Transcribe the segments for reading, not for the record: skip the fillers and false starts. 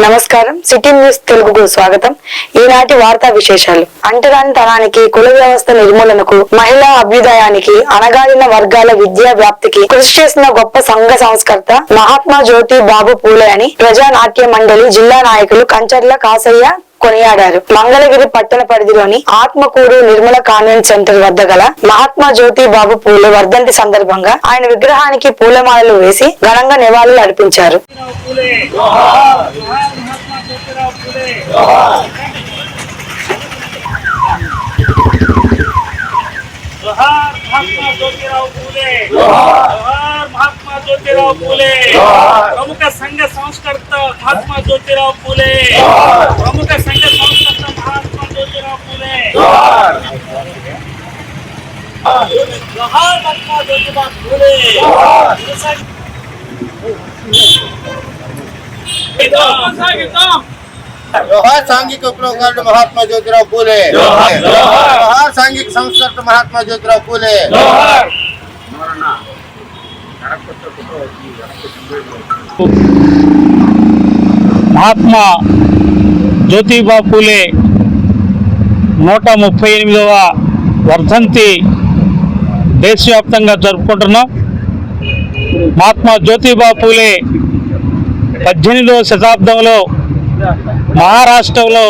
నమస్కారం. City news తెలుగుకు స్వాగతం. ఈనాటి వార్తా విశేషాలు. అంటరానితనానికి, కుల వ్యవస్థ నిర్మూలనకు, మహిళా అభ్యుదయానికి, అణగారిన వర్గాల విద్యా వ్యాప్తికి కృషి చేసిన గొప్ప సంఘ సంస్కర్త మహాత్మా జ్యోతి బాబు పూలే అని ప్రజా నాట్య మండలి జిల్లా నాయకులు కంచర్ల కాసయ్య కొనియాడారు. మంగళగిరి పట్టణ పరిధిలోని ఆత్మకూరు నిర్మల కాన్వెంట్ సెంటర్ వద్ద గల మహాత్మా జ్యోతి బాబు పూలే వర్ధంతి సందర్భంగా ఆయన విగ్రహానికి పూలమాలలు వేసి ఘనంగా నివాళులు అర్పించారు. ప్రముఖ సంఘ సంస్కర్త మహాత్మా జ్యోతిరావు పూలే, ప్రముఖ సంఘ సంస్కర్త మహాత్మా జ్యోతిరావు పూలే, మహాత్మా జ్యోతిరావు పూలే. जोहार सांघिक उपयोगकर्ता महात्मा ज्योतिराव फुले, जोहार सांघिक संस्कर्ता महात्मा ज्योतिराव फुले. మహాత్మా జ్యోతిబా పూలే 138వ వర్ధంతి దేశవ్యాప్తంగా జరుపుకుంటున్నాం. మహాత్మా జ్యోతిబా పూలే 18వ శతాబ్దంలో మహారాష్ట్రలో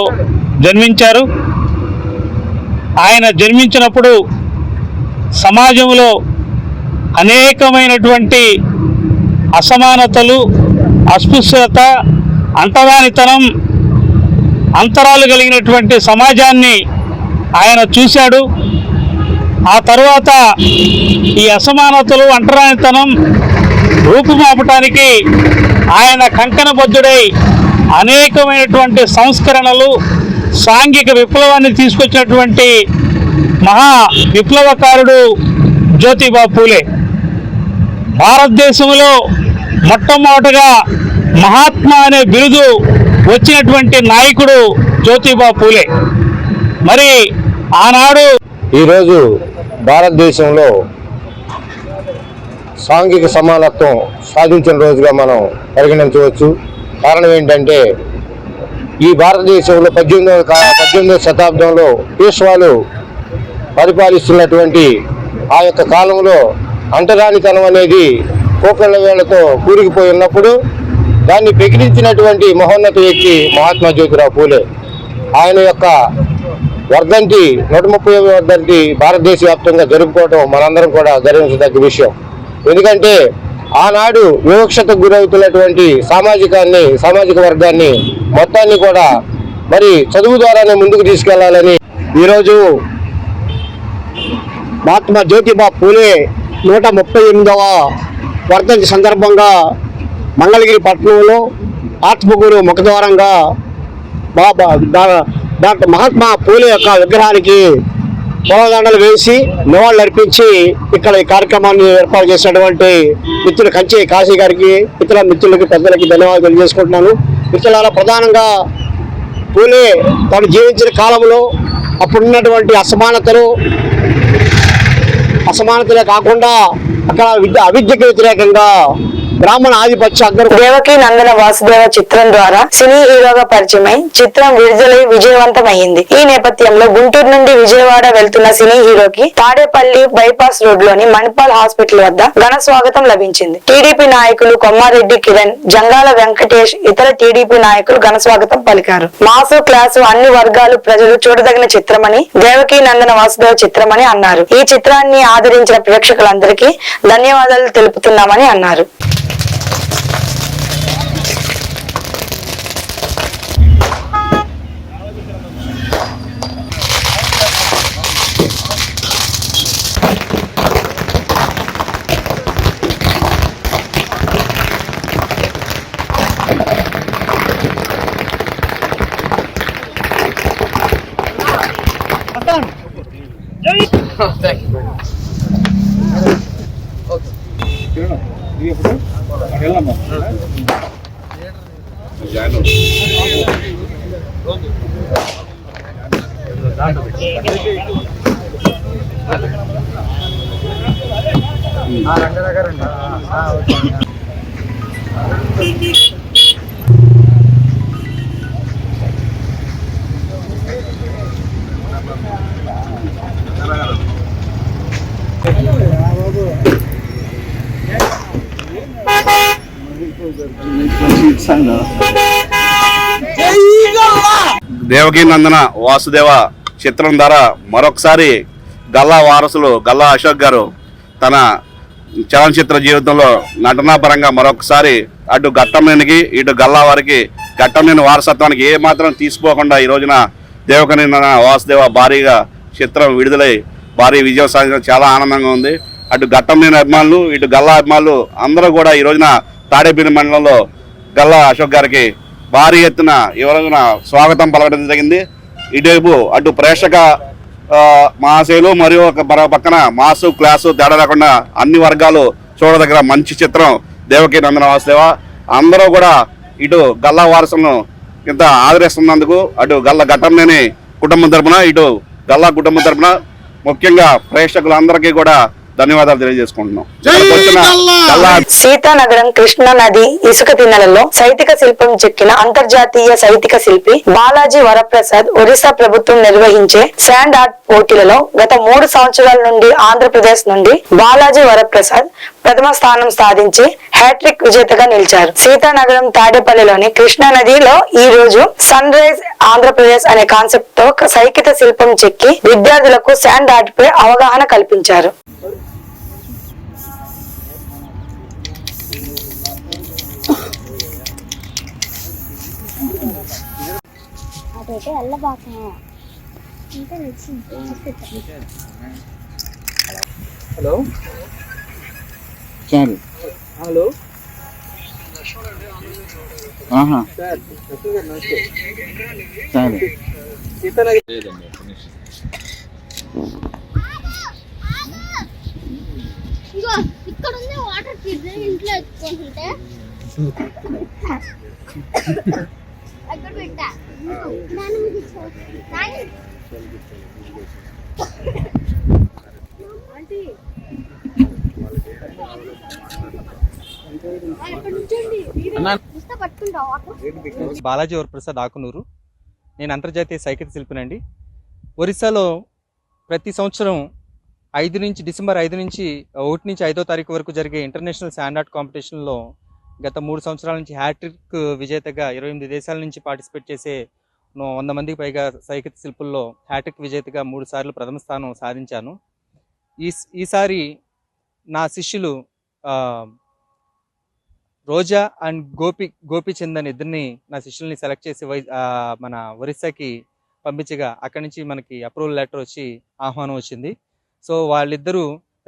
జన్మించారు. ఆయన జన్మించినప్పుడు సమాజంలో అనేకమైనటువంటి అసమానతలు, అస్పృశ్యత, అంటరానితనం, అంతరాలు కలిగినటువంటి సమాజాన్ని ఆయన చూశాడు. ఆ తరువాత ఈ అసమానతలు, అంటరానితనం రూపుమాపటానికి ఆయన కంకణబద్ధుడై అనేకమైనటువంటి సంస్కరణలు, సాంఘిక విప్లవాన్ని తీసుకొచ్చినటువంటి మహా విప్లవకారుడు జ్యోతిబా పూలే. భారతదేశంలో మొట్టమొదటగా మహాత్మా అనే బిరుదు వచ్చినటువంటి నాయకుడు జ్యోతిబా పూలే. మరి ఆనాడు ఈరోజు భారతదేశంలో సాంఘిక సమానత్వం సాధించిన రోజుగా మనం పరిగణించవచ్చు. కారణం ఏంటంటే ఈ భారతదేశంలో 18వ శతాబ్దంలో పేష్వాలు పరిపాలిస్తున్నటువంటి ఆ యొక్క కాలంలో అంటరానితనం అనేది కోకళ్ళ వేళ్లతో కూరుకుపోయి ఉన్నప్పుడు దాన్ని ప్రకటించినటువంటి మహోన్నత వ్యక్తి మహాత్మా జ్యోతిరావు పూలే. ఆయన యొక్క వర్ధంతి 130వ వర్ధంతి భారతదేశ వ్యాప్తంగా జరుపుకోవడం మనందరం కూడా గర్వించదగ్గ విషయం. ఎందుకంటే ఆనాడు వివక్షతకు గురవుతున్నటువంటి సామాజిక వర్గాన్ని మొత్తాన్ని కూడా మరి చదువు ద్వారానే ముందుకు తీసుకెళ్లాలని ఈరోజు మహాత్మా జ్యోతిబా పూలే 138వ వర్ధంతి సందర్భంగా మంగళగిరి పట్టణంలో ఆత్మకూరు ముఖద్వారంగా డాక్టర్ మహాత్మా పూలే యొక్క విగ్రహానికి పూలదండలు వేసి నివాళులు అర్పించి ఇక్కడ ఈ కార్యక్రమాన్ని ఏర్పాటు చేసినటువంటి మిత్రులు కంచి కాశీ గారికి, ఇతర మిత్రులకి, పెద్దలకి ధన్యవాదాలు తెలియజేసుకుంటున్నాను. మిత్రులారా, ప్రధానంగా పూలే తను జీవించిన కాలంలో అప్పుడున్నటువంటి అసమానతలే కాకుండా అక్కడ అవిద్యకు వ్యతిరేకంగా బ్రాహ్మణ ఆధిపత్య దేవకీ నందన వాసుదేవ చిత్రం ద్వారా సినీ హీరోగా పరిచయమై చిత్రం విడుదలై విజయవంతమైంది. ఈ నేపథ్యంలో గుంటూరు నుండి విజయవాడ వెళ్తున్న సినీ హీరోకి తాడేపల్లి బైపాస్ రోడ్ లోని మణిపాల్ హాస్పిటల్ వద్ద ఘన స్వాగతం లభించింది. టీడీపీ నాయకులు కొమ్మారెడ్డి కిరణ్, జంగాల వెంకటేష్, ఇతర టీడీపీ నాయకులు ఘన స్వాగతం పలికారు. మాసు క్లాసు అన్ని వర్గాలు ప్రజలు చూడదగిన చిత్రమని, దేవకీ నందన వాసుదేవ చిత్రమని అన్నారు. ఈ చిత్రాన్ని ఆదరించిన ప్రేక్షకులందరికీ ధన్యవాదాలు తెలుపుతున్నామని అన్నారు. దేవకీ నందన వాసుదేవ చిత్రం ద్వారా మరొకసారి గల్లా వారసులు గల్లా అశోక్ గారు తన చలనచిత్ర జీవితంలో నటనాపరంగా మరొకసారి అటు ఘట్టంనేనికి ఇటు గల్లా వారికి ఘట్టంనేని వారసత్వానికి ఏ మాత్రం తీసుకోకుండా ఈ రోజున దేవకీ నందన వాసుదేవ భారీగా చిత్రం విడుదలై భారీ విజయం సాధించడం చాలా ఆనందంగా ఉంది. అటు ఘట్టంనేని అభిమానులు ఇటు గల్లా అభిమానులు అందరూ కూడా ఈ రోజున తాడేపల్లి మండలంలో గల్లా అశోక్ గారికి భారీ ఎత్తున ఈ రోజున స్వాగతం పలకడం జరిగింది. ఇటువైపు అటు ప్రేక్షక మహాశయులు మరియు ఒక పక్కన మాసు క్లాసు తేడా లేకుండా అన్ని వర్గాలు చూడదగ్గర మంచి చిత్రం దేవకీ నందన వాసుదేవ. అందరూ కూడా ఇటు గల్లా వారసులను ఇంత ఆదరిస్తున్నందుకు అటు గల్లా ఘట్టంనేని కుటుంబం తరపున ఇటు గల్లా కుటుంబం తరపున ముఖ్యంగా ప్రేక్షకులందరికీ కూడా ధన్యవాదాలు తెలియజేసుకుంటున్నాం. సీతానగరం కృష్ణా నది ఇసుక తిన్నెలలో సైతిక శిల్పం చెక్కిన అంతర్జాతీయ సైతిక శిల్పి బాలాజీ వరప్రసాద్ ఒరిస్సా ప్రభుత్వం నిర్వహించే శాండ్ ఆర్ట్ పోటీలలో గత 3 సంవత్సరాల నుండి ఆంధ్రప్రదేశ్ నుండి బాలాజీ వరప్రసాద్ ప్రథమ స్థానం సాధించి హ్యాట్రిక్ విజేతగా నిలిచారు. సీతానగరం తాడేపల్లిలోని కృష్ణా నదిలో ఈ రోజు సన్ రైజ్ ఆంధ్రప్రదేశ్ అనే కాన్సెప్ట్ తో సైకిత శిల్పం చెక్కి విద్యార్థులకు శాండ్ ఆర్ట్ పై అవగాహన కల్పించారు. హలో చాలు హలో చాలు ఇక్కడ ఉంది వాటర్ ఇంట్లో ఎత్తుకుంటుంటే అక్కడ పెట్టా బాలాజీ వరప్రసాద్ ఆకునూరు. నేను అంతర్జాతీయ సైకిత శిల్పినండి. ఒరిస్సాలో ప్రతి సంవత్సరం డిసెంబర్ 5 నుంచి 1 నుంచి 5వ తారీఖు వరకు జరిగే ఇంటర్నేషనల్ శాండ్ ఆర్ట్ కాంపిటీషన్లో గత 3 సంవత్సరాల నుంచి హ్యాట్రిక్ విజేతగా 28 దేశాల నుంచి పార్టిసిపేట్ చేసే 100 మందికి పైగా సైకిత శిల్పుల్లో హ్యాట్రిక్ విజేతగా 3 సార్లు ప్రథమ స్థానం సాధించాను. ఈసారి నా శిష్యులు రోజా అండ్ గోపీచంద్ అని ఇద్దరిని నా శిష్యుల్ని సెలెక్ట్ చేసి మన ఒరిస్సాకి పంపించగా అక్కడి నుంచి మనకి అప్రూవల్ లెటర్ వచ్చి ఆహ్వానం వచ్చింది. సో వాళ్ళిద్దరూ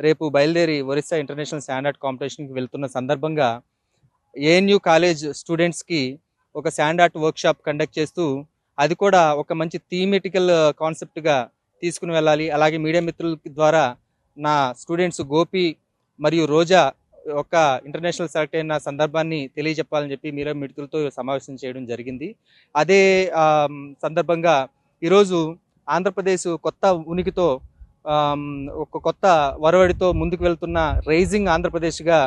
రేపు బయలుదేరి ఒరిస్సా ఇంటర్నేషనల్ శాండ్ ఆర్ట్ కాంపిటీషన్కి వెళ్తున్న సందర్భంగా ఏఎన్యూ కాలేజ్ స్టూడెంట్స్కి ఒక శాండ్ ఆర్ట్ వర్క్షాప్ కండక్ట్ చేస్తూ అది కూడా ఒక మంచి థీమెటికల్ కాన్సెప్ట్గా తీసుకుని వెళ్ళాలి. అలాగే మీడియా మిత్రుల ద్వారా నా స్టూడెంట్స్ గోపి మరియు రోజా ఒక ఇంటర్నేషనల్ సెలెక్ట్ అయిన సందర్భాన్ని తెలియజెప్పాలని చెప్పి మీడియా మిత్రులతో సమావేశం చేయడం జరిగింది. అదే సందర్భంగా ఈరోజు ఆంధ్రప్రదేశ్ కొత్త ఉనికితో ఒక కొత్త వరవడితో ముందుకు వెళ్తున్న రైజింగ్ ఆంధ్రప్రదేశ్గా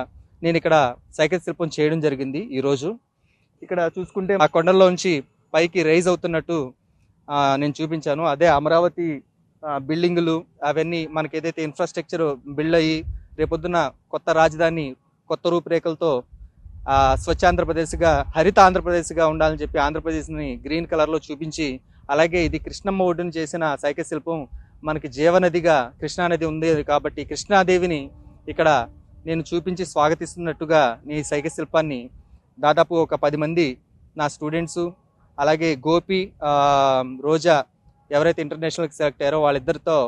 నేను ఇక్కడ సైకిల్ శిల్పం చేయడం జరిగింది. ఈరోజు ఇక్కడ చూసుకుంటే ఆ కొండల్లోంచి పైకి రైజ్ అవుతున్నట్టు నేను చూపించాను. అదే అమరావతి బిల్డింగులు అవన్నీ మనకి ఏదైతే ఇన్ఫ్రాస్ట్రక్చర్ బిల్డ్ అయ్యి రేపొద్దున కొత్త రాజధాని కొత్త రూపురేఖలతో స్వచ్ఛ ఆంధ్రప్రదేశ్గా హరిత ఆంధ్రప్రదేశ్గా ఉండాలని చెప్పి ఆంధ్రప్రదేశ్ని గ్రీన్ కలర్లో చూపించి, అలాగే ఇది కృష్ణమ్మ ఒడ్డున చేసిన సైకిల్ శిల్పం మనకి జీవనదిగా కృష్ణానది ఉంది కాబట్టి కృష్ణాదేవిని ఇక్కడ నేను చూపించి స్వాగతిస్తున్నట్టుగా ఈ సైకిల్ శిల్పాన్ని దాదాపు ఒక 10 మంది నా స్టూడెంట్స్ అలాగే గోపి రోజా ఎవరైతే ఇంటర్నేషనల్కి సెలెక్ట్ అయ్యారో వాళ్ళిద్దరితో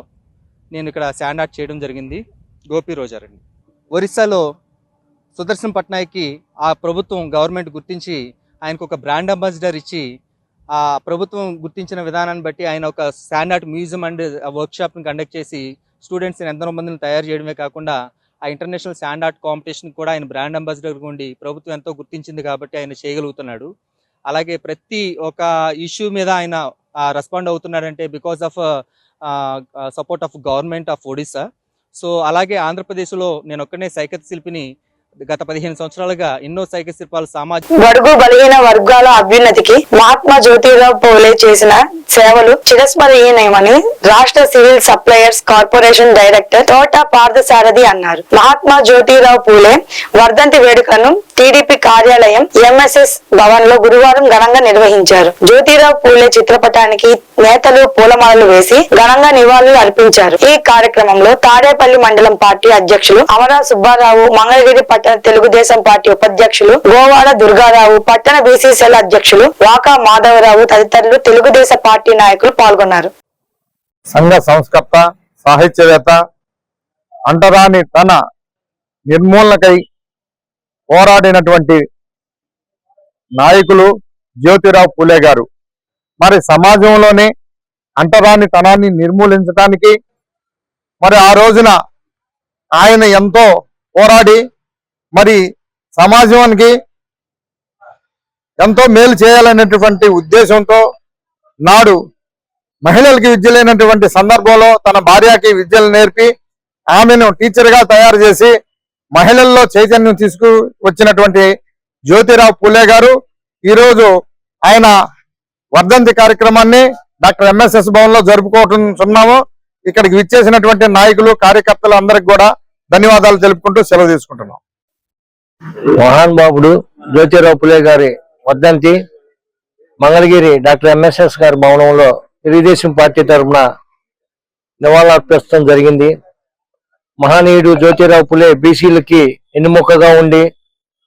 నేను ఇక్కడ శాండ్ ఆర్ట్ చేయడం జరిగింది. గోపి రోజా రండి. ఒరిస్సాలో సుదర్శన్ పట్నాయక్కి ఆ ప్రభుత్వం గవర్నమెంట్ గుర్తించి ఆయనకు ఒక బ్రాండ్ అంబాసిడర్ ఇచ్చి ఆ ప్రభుత్వం గుర్తించిన విధానాన్ని బట్టి ఆయన ఒక శాండ్ ఆర్ట్ మ్యూజియం అండ్ వర్క్షాప్ని కండక్ట్ చేసి స్టూడెంట్స్ని ఎంతో మందిని తయారు చేయడమే కాకుండా ఆ ఇంటర్నేషనల్ శాండ్ ఆర్ట్ కాంపిటీషన్ కూడా ఆయన బ్రాండ్ అంబాసిడర్గా ఉండి ప్రభుత్వం ఎంతో గుర్తించింది కాబట్టి ఆయన చేయగలుగుతున్నాడు. అలాగే ప్రతి ఒక ఇష్యూ మీద ఆయన రెస్పాండ్ అవుతున్నాడంటే because of support of government of Odisha. So అలాగే ఆంధ్రప్రదేశ్లో నేను ఒక్కనే సైకిల్ శిల్పిని గత 15 సంవత్సరాలుగా ఎన్నో సైకిల్ శిల్పాలు సామాజిక బడుగు బలహీన వర్గాల అభ్యున్నతికి మహాత్మా జ్యోతిరావు పూలే చేసిన సేవలు చిరస్మరణీయమని రాష్ట్ర సివిల్ సప్లయర్స్ కార్పొరేషన్ డైరెక్టర్ తోట పార్థసారథి అన్నారు. మహాత్మా జ్యోతిరావు పూలే వర్ధంతి వేడుకలను టీడీపీ కార్యాలయం ఎంఎస్ఎస్ భవన్ లో గురువారం ఘనంగా నిర్వహించారు. జ్యోతిరావు పూలే చిత్రపటానికి నేతలు పూలమాలలు వేసి ఘనంగా నివాళులు అర్పించారు. ఈ కార్యక్రమంలో తాడేపల్లి మండలం పార్టీ అధ్యక్షులు అమరా సుబ్బారావు, మంగళగిరి పట్టణ తెలుగుదేశం పార్టీ ఉపాధ్యక్షులు గోవాడ దుర్గారావు, పట్టణ బీసీసీఎల్ అధ్యక్షులు వాకా మాధవరావు తదితరులు తెలుగుదేశం పార్టీ నాయకులు పాల్గొన్నారు. సంఘ సంస్కర్త, సాహిత్యవేత్త, అంటరాని తన నిర్మూలనకై పోరాడినటువంటి నాయకులు జ్యోతిరావు పూలే గారు. మరి సమాజంలోనే అంటరాని తనాన్ని నిర్మూలించడానికి మరి ఆ రోజున ఆయన ఎంతో పోరాడి మరి సమాజానికి ఎంతో మేలు చేయాలనేటువంటి ఉద్దేశంతో నాడు మహిళలకి విద్య లేనటువంటి సందర్భంలో తన భార్యకి విద్యలు నేర్పి ఆమెను టీచర్గా తయారు చేసి మహిళల్లో చైతన్యం తీసుకువచ్చినటువంటి జ్యోతిరావు పూలే గారు ఈరోజు ఆయన వర్ధంతి కార్యక్రమాన్ని డాక్టర్ ఎంఎస్ఎస్ భవన్ లో జరుపుకుంటున్నాము. ఇక్కడికి విచ్చేసినటువంటి నాయకులు, కార్యకర్తలు అందరికి కూడా ధన్యవాదాలు తెలుపుకుంటూ సెలవు తీసుకుంటున్నాం. మహానుభావుడు జ్యోతిరావు పూలే గారి వర్ధంతి మంగళగిరి డాక్టర్ ఎంఎస్ఎస్ గారి భవనంలో తెలుగుదేశం పార్టీ తరఫున నివాళులర్పించడం జరిగింది. మహనీయుడు జ్యోతిరావు పూలే బీసీలకి ఎన్నుముకగా ఉండి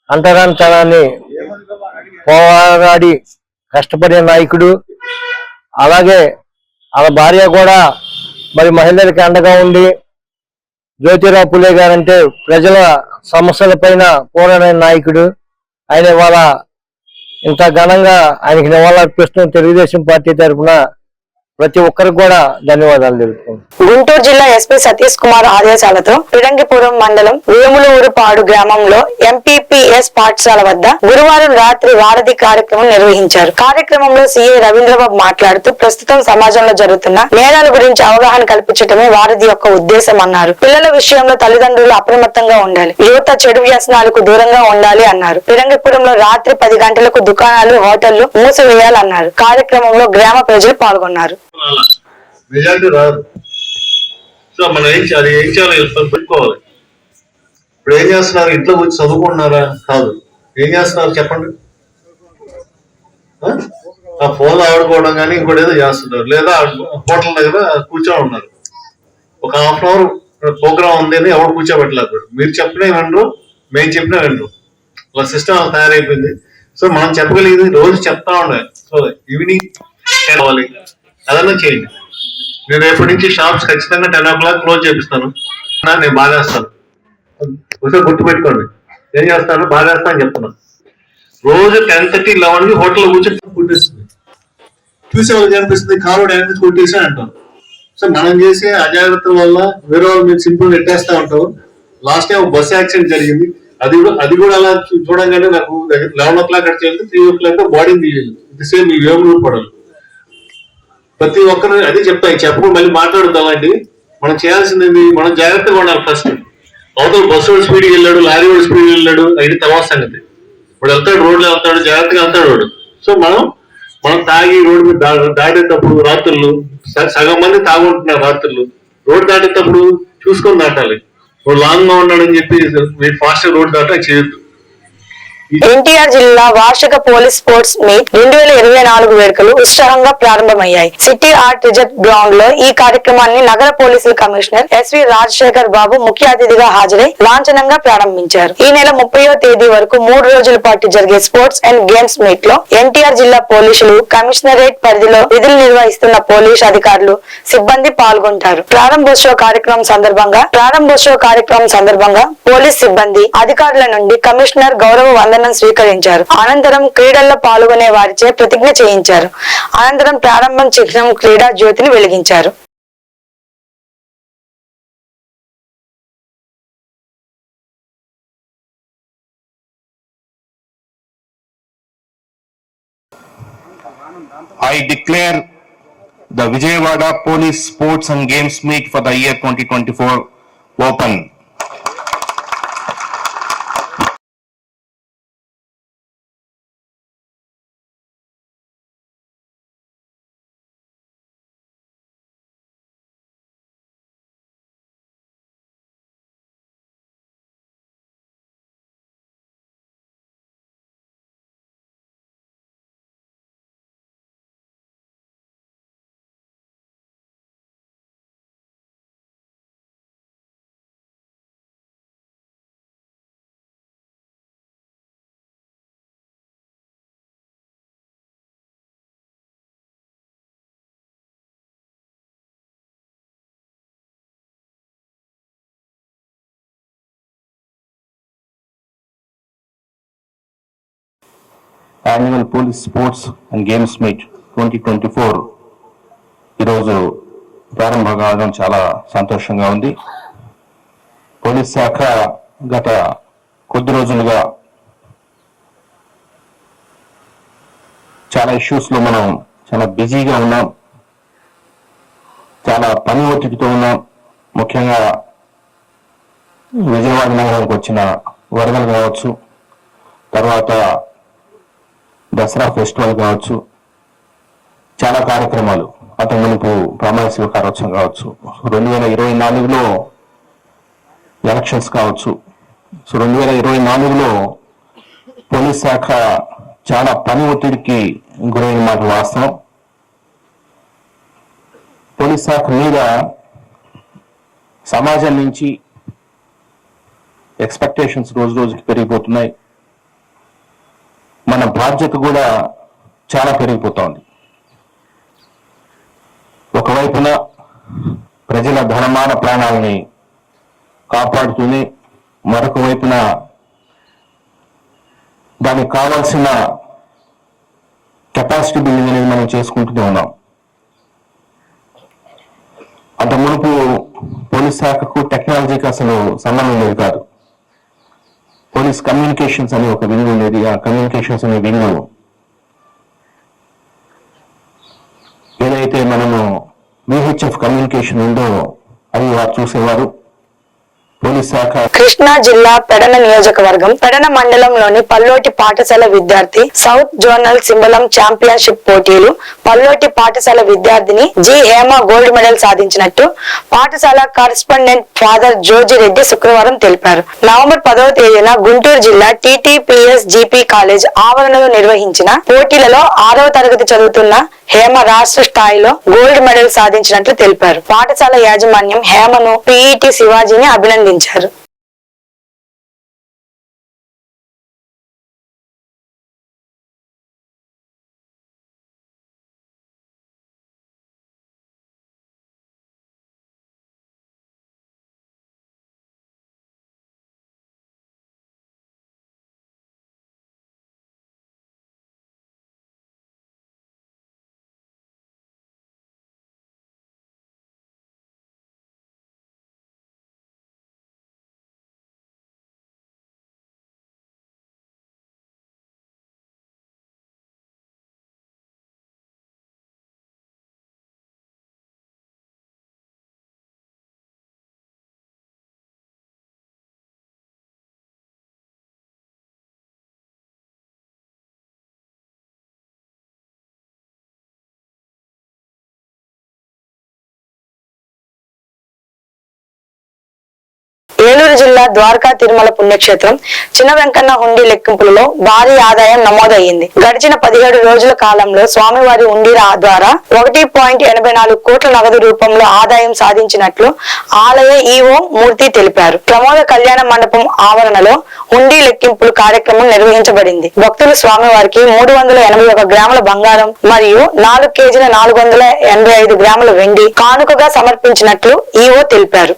అంటరానితనాన్ని పోరాడి కష్టపడే నాయకుడు. అలాగే వాళ్ళ భార్య కూడా మరి మహిళలకి అండగా ఉండి జ్యోతిరావు పూలే గారంటే ప్రజల సమస్యల పైన పోరాడే నాయకుడు. ఆయన ఇవాళ ఇంత ఘనంగా ఆయనకి నివాళులర్పిస్తున్న తెలుగుదేశం పార్టీ తరఫున ప్రతి ఒక్కరికి కూడా ధన్యవాదాలు తెలుపుతున్నాను. గుంటూరు జిల్లా ఎస్పీ సతీష్ కుమార్ ఆదేశాలతో పిరంగిపురం మండలం వేములూరుపాడు గ్రామంలో ఎంపీపీఎస్ పాఠశాల వద్ద గురువారం రాత్రి వారధి కార్యక్రమం నిర్వహించారు. కార్యక్రమంలో సీఐ రవీంద్రబాబు మాట్లాడుతూ ప్రస్తుతం సమాజంలో జరుగుతున్న నేరాల గురించి అవగాహన కల్పించడమే వారధి యొక్క ఉద్దేశం అన్నారు. పిల్లల విషయంలో తల్లిదండ్రులు అప్రమత్తంగా ఉండాలి, యువత చెడు వ్యసనాలకు దూరంగా ఉండాలి అన్నారు. పిరంగిపురంలో రాత్రి 10 గంటలకు దుకాణాలు, హోటళ్లు మూసివేయాలన్నారు. కార్యక్రమంలో గ్రామ ప్రజలు పాల్గొన్నారు. మెజారిటీ రాదు. సో మనం ఏం చేయాలి పెట్టుకోవాలి. ఇప్పుడు ఏం చేస్తున్నారు? ఇంట్లో వచ్చి చదువుకుంటున్నారా? కాదు. ఏం చేస్తున్నారు చెప్పండి? ఆ ఫోన్లో ఆడుకోవడం కానీ ఇంకోటి ఏదో చేస్తున్నారు, లేదా హోటల్ దగ్గర కూర్చొని ఉన్నారు. ఒక హాఫ్ అన్ అవర్ ప్రోగ్రామ్ ఉంది అని ఎవరు కూర్చోబెట్టలేదు. మీరు చెప్పినా వినరు, మేము చెప్పినా వినరు. అలా సిస్టమ్ అలా తయారైపోయింది. సో మనం చెప్పగలిగింది రోజు చెప్తా ఉండాలి. సో ఈవినింగ్ కావాలి అదన్నా చేయండి. నేను రేపటి నుంచి షాప్స్ ఖచ్చితంగా 10 o'clock క్లోజ్ చేపిస్తాను. నేను బాధేస్తాను, ఒకసారి గుర్తుపెట్టుకోండి. ఏం చేస్తాను? బాధేస్తా అని చెప్తున్నాను. రోజు 10:30, 11 హోటల్లో కూర్చొని కొట్టేస్తుంది. చూసే వాళ్ళకి అనిపిస్తుంది కారు డ్యామేజ్ కొట్టేసి అంటాం. సో మనం చేసే అజాగ్రత్తల వల్ల వేరే వాళ్ళు మీరు సింపుల్ నెట్టేస్తా ఉంటాం. లాస్ట్ టైం బస్ యాక్సిడెంట్ జరిగింది. అది కూడా అలా చూడంగానే నాకు 11 o'clock అక్కడ చేస్తే 3 o'clock బాడీని తీయాలి. ఇది సేమ్ ఈ వేములూరు పడాలి. ప్రతి ఒక్కరు అదే చెప్తాను, చెప్పకుండా మళ్ళీ మాట్లాడుతాం. అలాంటివి మనం చేయాల్సింది మనం జాగ్రత్తగా ఉండాలి. ఫస్ట్ అవతల బస్సు వాడు స్పీడ్కి వెళ్ళాడు, లారీ వాడు స్పీడ్కి వెళ్ళాడు, అది తర్వాత సంగతి. వాడు వెళ్తాడు, రోడ్లో వెళ్తాడు, జాగ్రత్తగా వెళ్తాడు వాడు. సో మనం తాగి రోడ్డు మీద దాటేటప్పుడు రాత్రులు సగం మంది తాగుంటున్నారు. రాత్రులు రోడ్డు దాటేటప్పుడు చూసుకొని దాటాలి. వాడు లాంగ్ గా ఉన్నాడని చెప్పి ఫాస్ట్ రోడ్ దాటా చేయొద్దు. ఎన్టీఆర్ జిల్లా వార్షిక పోలీస్ స్పోర్ట్స్ మీట్ 2024 వేడుకలు ఉత్సాహంగా ప్రారంభమయ్యాయి. సిటీ ఆర్ట్ రిజర్వ్ గ్రౌండ్ లో ఈ కార్యక్రమాన్ని నగర పోలీసుల కమిషనర్ ఎస్వి రాజశేఖర్ బాబు ముఖ్య అతిథిగా హాజరై లాంఛనంగా ప్రారంభించారు. ఈ నెల 30వ తేదీ వరకు 3 రోజుల పాటు జరిగే స్పోర్ట్స్ అండ్ గేమ్స్ మీట్ లో ఎన్టీఆర్ జిల్లా పోలీసులు, కమిషనరేట్ పరిధిలో విధులు నిర్వహిస్తున్న పోలీసు అధికారులు, సిబ్బంది పాల్గొంటారు. ప్రారంభోత్సవ కార్యక్రమం సందర్భంగా పోలీస్ సిబ్బంది, అధికారుల నుండి కమిషనర్ గౌరవ వందనం స్వీకరించారు. అనంతరం క్రీడల్లో పాల్గొనే వారిచే ప్రతిజ్ఞ చేయించారు. అనంతరం ప్రారంభం చిహ్నం క్రీడా జ్యోతిని వెలిగించారు. I declare the Vijayawada Police Sports and Games Meet for the year 2024 open. Annual police sports and games meet 2024 ఈరోజు ప్రారంభం కావడం చాలా సంతోషంగా ఉంది. పోలీస్ శాఖ గత కొద్ది రోజులుగా చాలా ఇష్యూస్లో మనం చాలా బిజీగా ఉన్నాం, చాలా పని ఒత్తిడితో ఉన్నాం. ముఖ్యంగా విజయవాడ నగరానికి వచ్చిన వరదలు కావచ్చు, తర్వాత దసరా ఫెస్టివల్ కావచ్చు, చాలా కార్యక్రమాలు, అతని మునుపు ప్రమాణ స్వీకారోత్సవం కావచ్చు, 2024లో ఎలక్షన్స్ కావచ్చు. సో 2024లో పోలీస్ శాఖ చాలా పని ఒత్తిడికి గురైన మాట వాస్తవం. పోలీస్ శాఖ మీద సమాజం నుంచి ఎక్స్పెక్టేషన్స్ రోజు రోజుకి పెరిగిపోతున్నాయి. మన బాధ్యత కూడా చాలా పెరిగిపోతోంది. ఒకవైపున ప్రజల ధనమాన ప్రాణాలని కాపాడుతూనే, మరొక వైపున దానికి కావాల్సిన కెపాసిటీ బిల్డింగ్ అనేది మనం చేసుకుంటూనే ఉన్నాం. అంత మునుపు పోలీస్ శాఖకు టెక్నాలజీకి అసలు సంబంధం లేదు కాదు. పోలీస్ కమ్యూనికేషన్స్ అనే ఒక వింగ్ ఉండేది. ఆ కమ్యూనికేషన్స్ అనే వింగ్ ఏదైతే మనము VHF కమ్యూనికేషన్ ఉందో అది వారు చూసేవారు. పోలీస్ శాఖ కృష్ణా జిల్లా పెడన నియోజకవర్గం పెడన మండలంలోని పల్లోటి పాఠశాల విద్యార్థి సౌత్ జోనల్ సింబలం ఛాంపియన్షిప్ పోటీలు పల్లోటి పాఠశాల విద్యార్థిని జి హేమ గోల్డ్ మెడల్ సాధించినట్టు పాఠశాల కరెస్పాండెంట్ ఫాదర్ జోజి రెడ్డి శుక్రవారం తెలిపారు. నవంబర్ 10వ తేదీన గుంటూరు జిల్లా TTPS GP కాలేజ్ ఆవరణలో నిర్వహించిన పోటీలలో 6వ తరగతి చదువుతున్న హేమ రాష్ట్ర స్థాయిలో గోల్డ్ మెడల్ సాధించినట్లు తెలిపారు. పాఠశాల యాజమాన్యం హేమను PET శివాజీని అభినందించారు. ఏలూరు జిల్లా ద్వారకా తిరుమల పుణ్యక్షేత్రం చిన్న వెంకన్న హుండీ లెక్కింపులలో భారీ ఆదాయం నమోదయ్యింది. గడిచిన 17 రోజుల కాలంలో స్వామివారి హుండీ ద్వారా 1.84 కోట్ల నగదు రూపంలో ఆదాయం సాధించినట్లు ఆలయ ఈవో మూర్తి తెలిపారు. ప్రమోద కళ్యాణ మండపం ఆవరణలో హుండీ లెక్కింపులు కార్యక్రమం నిర్వహించబడింది. భక్తులు స్వామివారికి 381 గ్రాముల బంగారం మరియు 4 కేజీల 485 గ్రాముల వెండి కానుకగా సమర్పించినట్లు ఈవో తెలిపారు.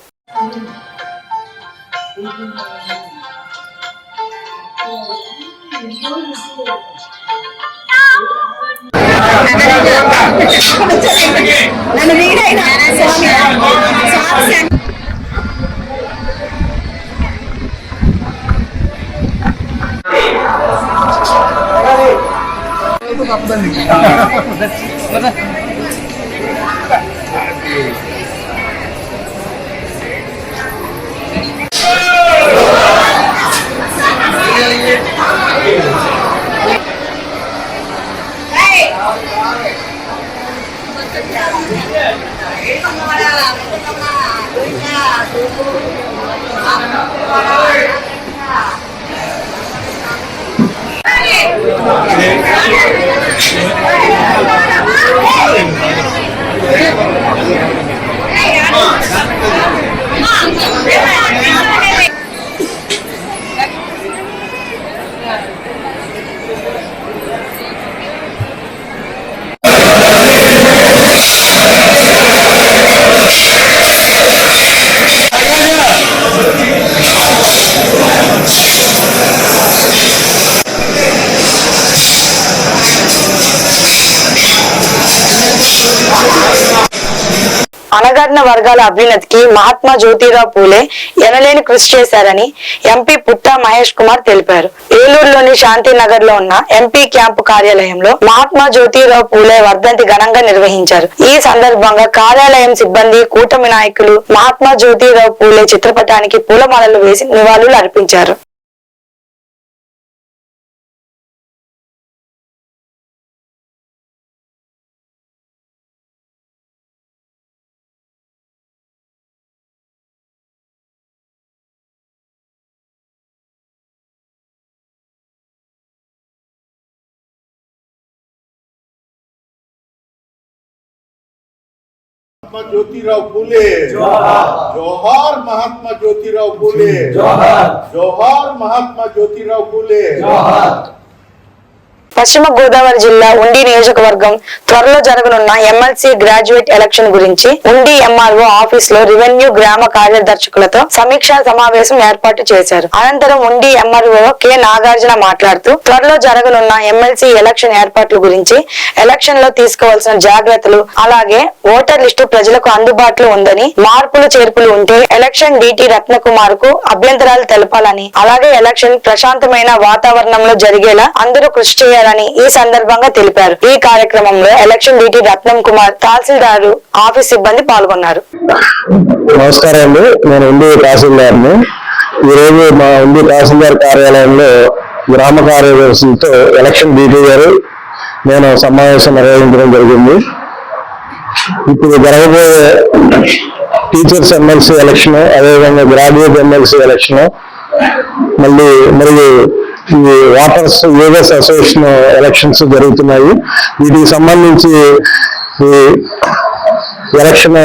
అణగారిన వర్గాల అభ్యున్నతికి మహాత్మా జ్యోతిరావు పూలే ఎనలేని కృషి చేశారని ఎంపీ పుట్టా మహేష్ కుమార్ తెలిపారు. ఏలూరులోని శాంతినగర్ లో ఉన్న ఎంపీ క్యాంపు కార్యాలయంలో మహాత్మా జ్యోతిరావు పూలే వర్ధంతి ఘనంగా నిర్వహించారు. ఈ సందర్భంగా కార్యాలయం సిబ్బంది, కూటమి నాయకులు మహాత్మా జ్యోతిరావు పూలే చిత్రపటానికి పూలమాలలు వేసి నివాళులు అర్పించారు. महात्मा ज्योतिराव फूले जोहार, महात्मा ज्योतिराव फूले जोहार, महात्मा ज्योतिराव फूले जोहार। పశ్చిమ గోదావరి జిల్లా ఉండి నియోజకవర్గం త్వరలో జరగనున్న ఎమ్మెల్సీ గ్రాడ్యుయేట్ ఎలక్షన్ గురించి ఉండి ఎంఆర్ఓ ఆఫీస్ లో రెవెన్యూ గ్రామ కార్యదర్శకులతో సమీక్షా సమావేశం ఏర్పాటు చేశారు. అనంతరం ఉండి ఎంఆర్ఓ కె నాగార్జున మాట్లాడుతూ త్వరలో జరగనున్న ఎమ్మెల్సీ ఎలక్షన్ ఏర్పాట్ల గురించి, ఎలక్షన్ లో తీసుకోవాల్సిన జాగ్రత్తలు, అలాగే ఓటర్ లిస్టు ప్రజలకు అందుబాటులో ఉందని, మార్పులు చేర్పులు ఉంటే ఎలక్షన్ డిటి రత్నకుమార్ కు అభ్యంతరాలు తెలపాలని, అలాగే ఎలక్షన్ ప్రశాంతమైన వాతావరణంలో జరిగేలా అందరూ కృషి చేయాలని ఈ సందర్భంగా తెలిపారు. ఈ కార్యక్రమంలో ఎలక్షన్ డిటి రత్నం కుమార్, తహసీల్దారు, ఆఫీస్ సిబ్బంది పాల్గొన్నారు. నమస్కారం అండి, నేను ఉండి తహసీల్దార్ని. ఈరోజు మా ఉండి తహసీల్దార్ కార్యాలయంలో గ్రామ కార్యదర్శులతో ఎలక్షన్ డ్యూటీ గారు నేను సమావేశం నిర్వహించడం జరిగింది. ఇప్పుడు జరగబోయే టీచర్స్ ఎమ్మెల్సీ ఎలక్షన్, అదేవిధంగా గ్రాడ్యుయేట్ ఎమ్మెల్సీ ఎలక్షన్, మరియు ఈ వాటర్స్ యూజర్స్ అసోసియేషన్ ఎలక్షన్స్ జరుగుతున్నాయి. వీటికి సంబంధించి ఈ ఎలక్షన్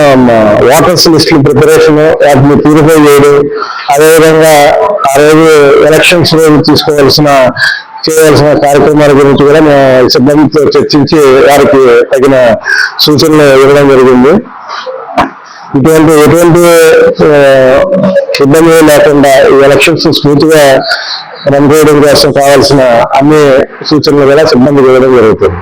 వాటర్స్ లిస్ట్ ప్రిపరేషన్, వాటిని ప్యూరిఫై చేయడం, అదేవిధంగా ఆ రోజు ఎలక్షన్స్ రోజు చేయాల్సిన కార్యక్రమాల గురించి కూడా మేము సిబ్బందితో చర్చించి వారికి తగిన సూచనలు ఇవ్వడం జరిగింది. ఎటువంటి ఇబ్బంది లేకుండా ఈ ఎలక్షన్స్ స్మూత్గా రన్ చేయడం కోసం కావాల్సిన అన్ని సూచనలు కూడా సిబ్బంది ఇవ్వడం జరుగుతుంది.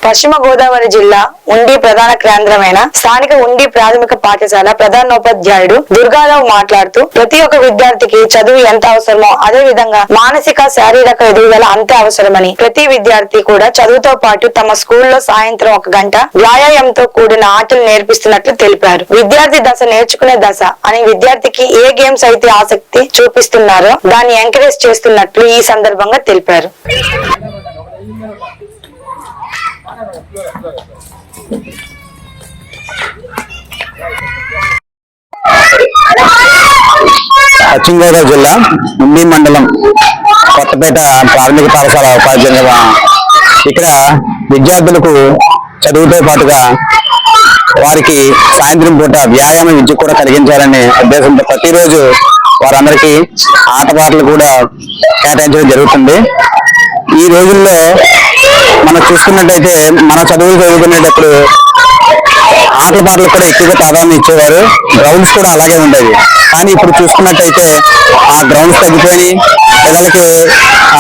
పశ్చిమ గోదావరి జిల్లా ఉండి ప్రధాన కేంద్రమైన స్థానిక ఉండి ప్రాథమిక పాఠశాల ప్రధానోపాధ్యాయుడు దుర్గారావు మాట్లాడుతూ, ప్రతి ఒక్క విద్యార్థికి చదువు ఎంత అవసరమో అదే విధంగా మానసిక, శారీరక ఎదుగుదల అంతే అవసరమని, ప్రతి విద్యార్థి కూడా చదువుతో పాటు తమ స్కూల్లో సాయంత్రం 1 గంట వ్యాయామంతో కూడిన ఆటలు నేర్పిస్తున్నట్లు తెలిపారు. విద్యార్థి దశ నేర్చుకునే దశ అని విద్యార్థికి ఏ గేమ్స్ అయితే ఆసక్తి చూపిస్తున్నారో దాన్ని ఎంకరేజ్ చేస్తున్నట్లు ఈ సందర్భంగా తెలిపారు. పశ్చిమ గోదావరి జిల్లా ఉండి మండలం కొత్తపేట ప్రాథమిక పాఠశాల ఉపాధ్యాయులుగా ఇక్కడ విద్యార్థులకు చదువుతో పాటుగా వారికి సాయంత్రం పూట వ్యాయామ విద్య కూడా కలిగించాలనే ఉద్దేశంతో ప్రతిరోజు వారందరికీ ఆటపాటలు కూడా కేటాయించడం జరుగుతుంది. ఈ రోజుల్లో మనం చూసుకున్నట్టయితే మన చదువులు చదువుకునేటప్పుడు ఆటల పాటలకు కూడా ఎక్కువగా ప్రాధాన్యం ఇచ్చేవారు. గ్రౌండ్స్ కూడా అలాగే ఉండేవి. కానీ ఇప్పుడు చూసుకున్నట్టయితే ఆ గ్రౌండ్స్ తగ్గిపోయి పిల్లలకి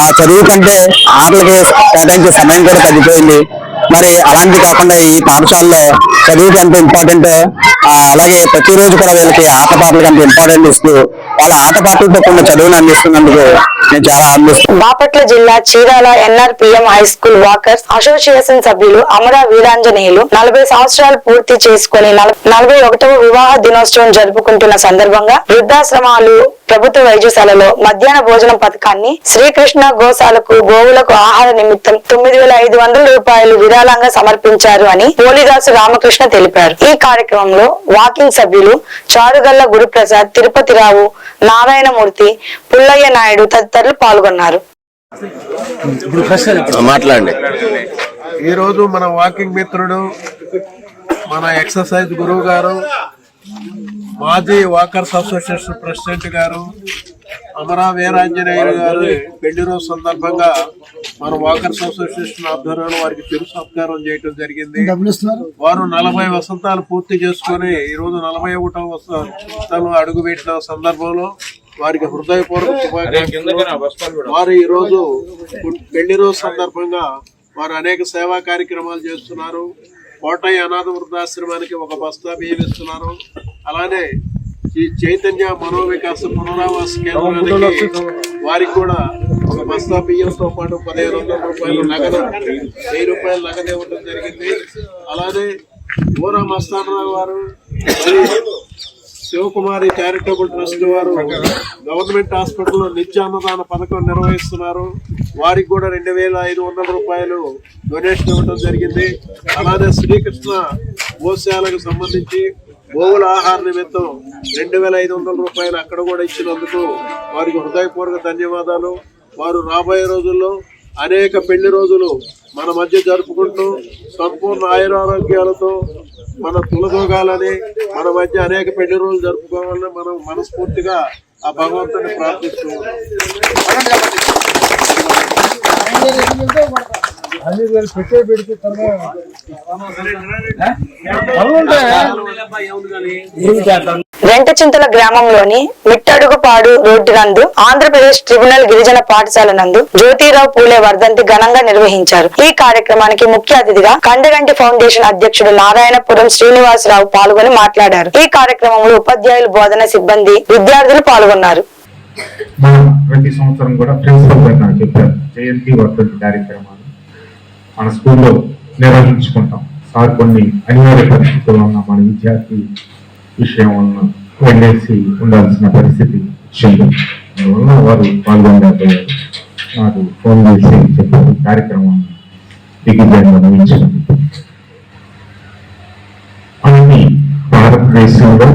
ఆ చదువు కంటే ఆటలకి కేటాయించే సమయం కూడా తగ్గిపోయింది. మరి అలాంటివి కాకుండా ఈ పాఠశాలలో చదువుకి ఎంత ఇంపార్టెంట్, అలాగే ప్రతిరోజు కూడా వీళ్ళకి ఆట పాటలకు అంత ఇంపార్టెంట్ ఇస్తూ వాళ్ళ ఆట పాటలతో కొన్ని చదువును అందిస్తున్నందుకు నేను చాలా ఆనందిస్తున్నాను. బాపట్ల జిల్లా Chirala ఎన్ఆర్పిఎం high school walkers association సభ్యులు అమరా వీరాంజనేయులు 40 సంవత్సరాలు పూర్తి చేసుకుని 41వ వివాహ దినోత్సవం జరుపుకుంటున్న సందర్భంగా వృద్ధాశ్రమాలు, ప్రభుత్వ వైద్యశాలలో మధ్యాహ్న భోజనం పథకాన్ని శ్రీకృష్ణ గోశాలకు గోవులకు ఆహార నిమిత్తం 9,500 రూపాయలు విరాళంగా సమర్పించారు అని పోలిదాసు రామకృష్ణ తెలిపారు. ఈ కార్యక్రమంలో వాకింగ్ సభ్యులు చారుగల్ల గురుప్రసాద్, తిరుపతిరావు, నారాయణమూర్తి, పుల్లయ్య నాయుడు తదితరులు పాల్గొన్నారు. మాట్లాడండి. ఈ రోజు మన వాకింగ్ మిత్రుడు, మన ఎక్సర్సైజ్ గురువు గారు, మాజీ వాకర్స్ అసోసియేషన్ ప్రెసిడెంట్ గారు అమరా వీరాంజనేయులు గారు పెళ్లి రోజు సందర్భంగా మన వాకర్స్ అసోసియేషన్ ఆధ్వర్యంలో వారికి చిరు సత్కారం చేయడం జరిగింది. వారు 40 వసంతాలు పూర్తి చేసుకుని ఈ రోజు 41వ వసంతంలో అడుగుపెట్టిన సందర్భంలో వారికి హృదయపూర్వక శుభాకాంక్షలు. వారు ఈ రోజు పెళ్లి రోజు సందర్భంగా వారు అనేక సేవా కార్యక్రమాలు చేస్తున్నారు. కోటయ్య అనాథ వృద్ధాశ్రమానికి 1 బస్తా బియ్యం ఇస్తున్నారు. అలానే ఈ చైతన్య మనోవికాస పునరావాస కేంద్రానికి వారికి కూడా 1 బస్తా బియ్యంతో పాటు 1500 రూపాయలు నగదు, 1000 రూపాయలు నగదు ఇవ్వడం జరిగింది. అలానే ఊరా మస్తానరావు వారు, శివకుమారి చారిటబుల్ ట్రస్ట్ వారు గవర్నమెంట్ హాస్పిటల్లో నిత్యాన్నదాన పథకం నిర్వహిస్తున్నారు. వారికి కూడా 2500 రూపాయలు డొనేషన్ ఇవ్వడం జరిగింది. అలానే శ్రీకృష్ణ గోశాలకు సంబంధించి గోవుల ఆహార నిమిత్తం 2500 రూపాయలు అక్కడ కూడా ఇచ్చినందుకు వారికి హృదయపూర్వక ధన్యవాదాలు. వారు రాబోయే రోజుల్లో అనేక పెళ్లి రోజులు మన మధ్య జరుపుకుంటూ సంపూర్ణ ఆయురారోగ్యాలతో మన తులదోగాలని, మన మధ్య అనేక పెళ్లి రోజులు జరుపుకోవాలని మనం మనస్ఫూర్తిగా ఆ భగవంతుని ప్రార్థిస్తున్నాం. రెంటచింతల గ్రామంలోని మిట్టడుగుపాడు రోడ్డు నందు ఆంధ్రప్రదేశ్ ట్రిబ్యునల్ గిరిజన పాఠశాల నందు జ్యోతిరావు పూలే వర్ధంతి ఘనంగా నిర్వహించారు. ఈ కార్యక్రమానికి ముఖ్య అతిథిగా కండగంటి ఫౌండేషన్ అధ్యక్షుడు నారాయణపురం శ్రీనివాసరావు పాల్గొని మాట్లాడారు. ఈ కార్యక్రమంలో ఉపాధ్యాయులు, బోధన సిబ్బంది, విద్యార్థులు పాల్గొన్నారు. మనం ప్రతి సంవత్సరం కూడా ప్రిన్సిపల్ గారు నాకు చెప్పారు, జయంతి వర్ధంతి కార్యక్రమాలు మన స్కూల్లో నిర్వహించుకుంటాం. సార్ కొన్ని అనివార్య పరిస్థితుల్లో ఉన్న మన విద్యార్థి విషయం వలన వెళ్ళేసి ఉండాల్సిన పరిస్థితి వచ్చింది. అందువల్ల వారు పాల్గొనలేకపోయారు. నాకు ఫోన్ చేసి చెప్పారు కార్యక్రమం దిగ్విజయంగా నిర్వహించింది. అన్ని భారతదేశంలో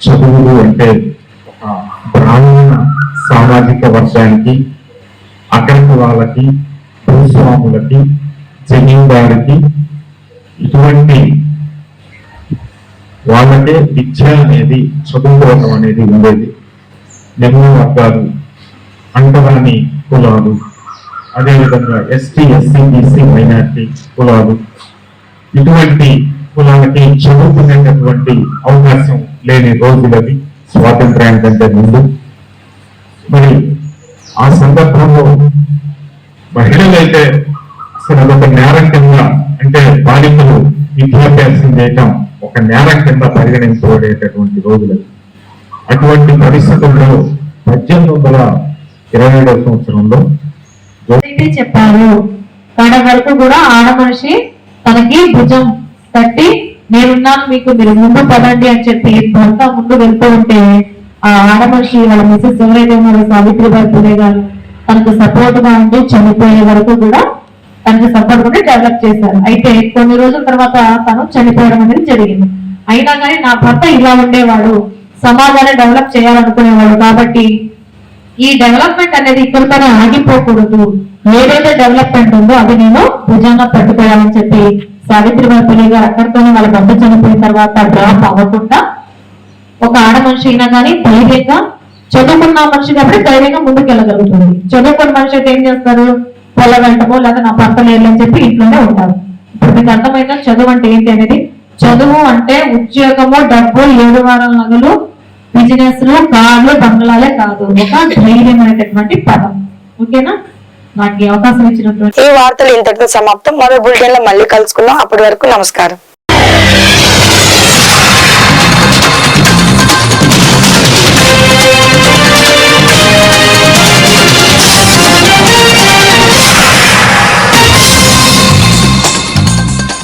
చదువులు అంటే ఒక బ్రాహ్మణ సామాజిక వర్గానికి, అక్కడికి వాళ్ళకి, భూస్వాములకి, జమీందారికి, ఇటువంటి వాళ్ళకే విద్య అనేది, చదువుకోవడం అనేది ఉండేది. నిమ్న వర్గాలు, అంటరాని కులాలు, అదేవిధంగా ఎస్టీ, ఎస్సీ, బీసీ, మైనార్టీ కులాలు, ఇటువంటి కులాలకి చదువుకునేటటువంటి అవకాశం లేని రోజులవి స్వాతంత్ర్యానికంటే ముందు. మరి ఆ సందర్భంలో మహిళలైతే అసలు అదొక నేరం కింద, అంటే బాలికలు విద్యాభ్యాసం చేయటం ఒక నేరం కింద పరిగణించబడేటటువంటి రోజులవి. అటువంటి పరిస్థితుల్లో 1827వ సంవత్సరంలో చెప్పారు. తన వరకు కూడా ఆడ మనిషి తనకి భుజం తట్టి నేనున్నాను మీకు, మీరు ముందు పదండి అని చెప్పి భర్త ముందు వెళ్తూ ఉంటే ఆ ఆడ మనిషి వాళ్ళ మిసెస్ ఎవరైతే ఉన్నారో సావిత్రిబాయి పూలే గారు తనకు సపోర్ట్ గా ఉండి చనిపోయే వరకు కూడా తనకు సపోర్ట్ గా డెవలప్ చేశారు. అయితే కొన్ని రోజుల తర్వాత తను చనిపోవడం అనేది జరిగింది. అయినా కానీ నా భర్త ఇలా ఉండేవాడు, సమాజాన్ని డెవలప్ చేయాలనుకునేవాడు, కాబట్టి ఈ డెవలప్మెంట్ అనేది ఇక్కడితోనే ఆగిపోకూడదు, ఏదైతే డెవలప్మెంట్ ఉందో అది నేను భుజంగా పట్టుకోవాలని చెప్పి సావిత్రిబాయి పూలే గారు అక్కడితోనే వాళ్ళ భర్త చనిపోయిన తర్వాత డ్రాప్ అవ్వకుండా ఒక ఆడ మనిషి అయినా కానీ ధైర్యంగా, చదువుకున్న మనిషి కాబట్టి ధైర్యంగా ముందుకు వెళ్ళగలుగుతుంది. చదువుకున్న మనిషి అయితే ఏం చేస్తారు, పొల వెంటమో లేదా నా భర్త లేదు అని చెప్పి ఇంట్లోనే ఉంటారు. ఇప్పుడు మీకు అర్థమైందా చదువు అంటే ఏంటి అనేది? చదువు అంటే ఉద్యోగము, డబ్బు, 7 వారాల నగలు, బిజినెస్లు, కార్లు, బంగ్లాలే కాదు, ఒక ధైర్యమైనటువంటి పదం. ఓకేనా? నాకు ఈ అవకాశం ఇచ్చినటువంటి ఈ వార్తలు ఇంతటితో సమాప్తం. మరో బులెటిన్ లో మళ్ళీ కలుసుకుందాం. అప్పటి వరకు నమస్కారం.